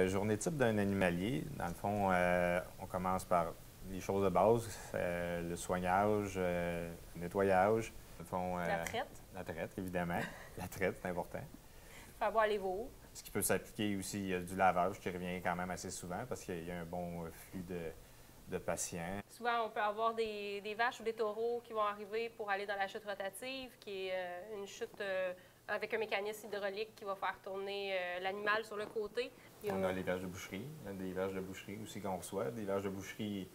Journée type d'un animalier. Dans le fond, on commence par les choses de base, le soignage, le nettoyage. Dans le fond, La traite. La traite, évidemment. La traite, c'est important. Faire boire les veaux. Ce qui peut s'appliquer aussi, il y a du lavage qui revient quand même assez souvent parce qu'il y a un bon flux de patients. Souvent, on peut avoir des vaches ou des taureaux qui vont arriver pour aller dans la chute rotative, qui est une chute avec un mécanisme hydraulique qui va faire tourner l'animal sur le côté. On a les vaches de boucherie, des vaches de boucherie aussi qu'on reçoit. Des vaches de boucherie.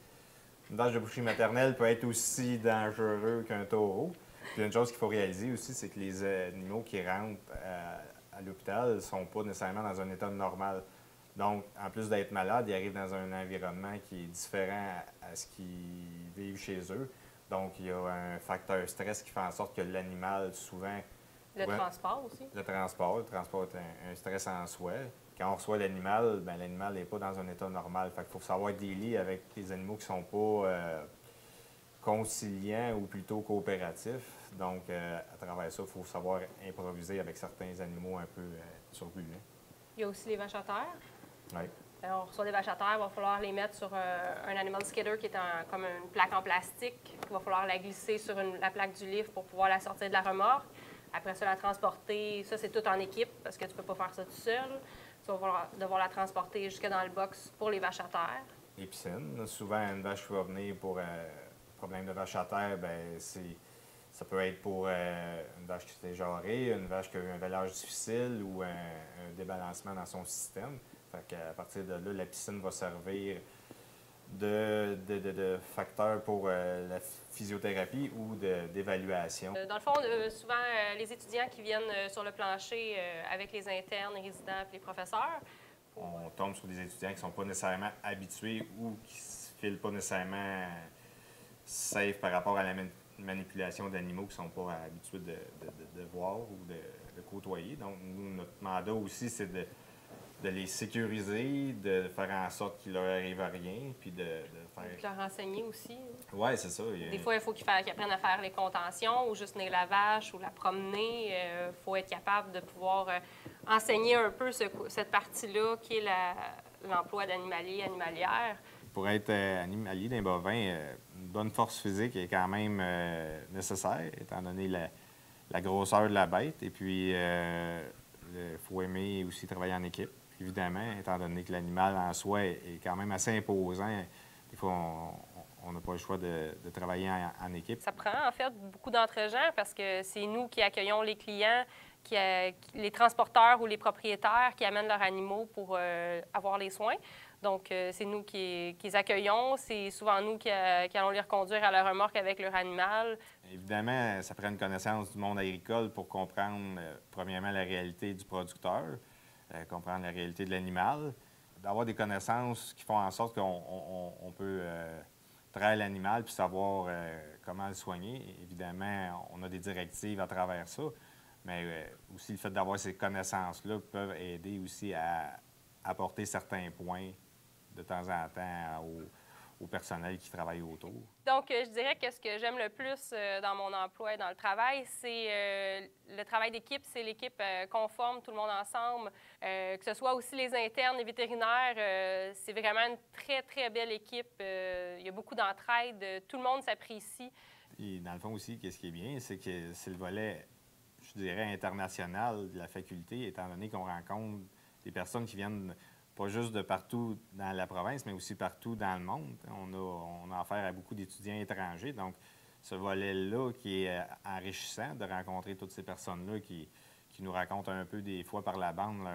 Une vache de boucherie maternelle peut être aussi dangereux qu'un taureau. Puis une chose qu'il faut réaliser aussi, c'est que les animaux qui rentrent à l'hôpital ne sont pas nécessairement dans un état normal. Donc, en plus d'être malades, ils arrivent dans un environnement qui est différent à ce qu'ils vivent chez eux. Donc, il y a un facteur stress qui fait en sorte que l'animal, souvent... Le transport aussi. Le transport est un stress en soi. Quand on reçoit l'animal, bien, l'animal n'est pas dans un état normal. Fait qu'il faut savoir dealer avec les animaux qui ne sont pas conciliants ou plutôt coopératifs. Donc, à travers ça, il faut savoir improviser avec certains animaux un peu turbulents. Il y a aussi les vaches à terre. Oui. On reçoit des vaches à terre, il va falloir les mettre sur un animal skidder qui est comme une plaque en plastique. Il va falloir la glisser sur la plaque du livre pour pouvoir la sortir de la remorque. Après ça, la transporter. Ça, c'est tout en équipe parce que tu ne peux pas faire ça tout seul. Tu vas devoir la transporter jusque dans le box pour les vaches à terre. Les piscines. Souvent, une vache qui va venir pour problème de vache à terre, bien, ça peut être pour une vache qui s'est jarrée, une vache qui a eu un vélage difficile ou un débalancement dans son système. Fait qu'à partir de là, la piscine va servir de facteur pour la physiothérapie ou d'évaluation. Dans le fond, souvent, les étudiants qui viennent sur le plancher avec les internes, les résidents et les professeurs. On tombe sur des étudiants qui ne sont pas nécessairement habitués ou qui ne se filent pas nécessairement safe par rapport à la manipulation d'animaux qui ne sont pas habitués de voir ou de côtoyer. Donc, nous, notre mandat aussi, c'est de les sécuriser, de faire en sorte qu'il leur arrive à rien, puis de faire... De leur enseigner aussi. Oui, c'est ça. Des fois, il faut qu'ils apprennent à faire les contentions ou juste tenir la vache ou la promener. Il faut être capable de pouvoir enseigner un peu cette partie-là qui est l'emploi d'animalier, animalière. Pour être animalier d'un bovin, une bonne force physique est quand même nécessaire, étant donné la grosseur de la bête. Et puis, il faut aimer aussi travailler en équipe, évidemment, étant donné que l'animal en soi est quand même assez imposant. Des fois, on n'a pas le choix de travailler en équipe. Ça prend, en fait, beaucoup d'entre-gens parce que c'est nous qui accueillons les clients, les transporteurs ou les propriétaires qui amènent leurs animaux pour avoir les soins. Donc, c'est nous qui les accueillons. C'est souvent nous qui allons les reconduire à leur remorque avec leur animal. Évidemment, ça prend une connaissance du monde agricole pour comprendre, premièrement, la réalité du producteur, comprendre la réalité de l'animal, d'avoir des connaissances qui font en sorte qu'on peut traire l'animal puis savoir comment le soigner. Évidemment, on a des directives à travers ça, mais aussi le fait d'avoir ces connaissances-là peuvent aider aussi à apporter certains points de temps en temps au personnel qui travaille autour. Donc, je dirais que ce que j'aime le plus dans mon emploi et dans le travail, c'est le travail d'équipe. C'est l'équipe conforme, tout le monde ensemble. Que ce soit aussi les internes, les vétérinaires, c'est vraiment une très, très belle équipe. Il y a beaucoup d'entraide. Tout le monde s'apprécie. Et dans le fond aussi, ce qui est bien, c'est que c'est le volet, je dirais, international de la faculté, étant donné qu'on rencontre des personnes qui viennent pas juste de partout dans la province, mais aussi partout dans le monde. On a affaire à beaucoup d'étudiants étrangers. Donc, ce volet-là qui est enrichissant de rencontrer toutes ces personnes-là qui nous racontent un peu des fois par la bande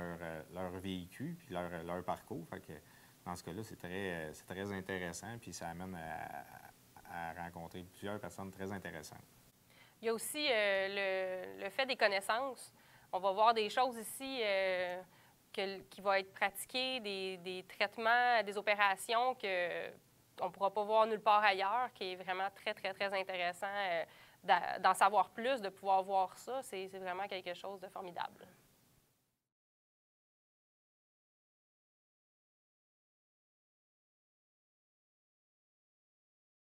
leur vécu puis leur parcours. Fait que, dans ce cas-là, c'est très intéressant puis ça amène à rencontrer plusieurs personnes très intéressantes. Il y a aussi le fait des connaissances. On va voir des choses ici qui vont être pratiquées, des traitements, des opérations qu'on ne pourra pas voir nulle part ailleurs, qui est vraiment très, très, très intéressant d'en savoir plus, de pouvoir voir ça. C'est vraiment quelque chose de formidable.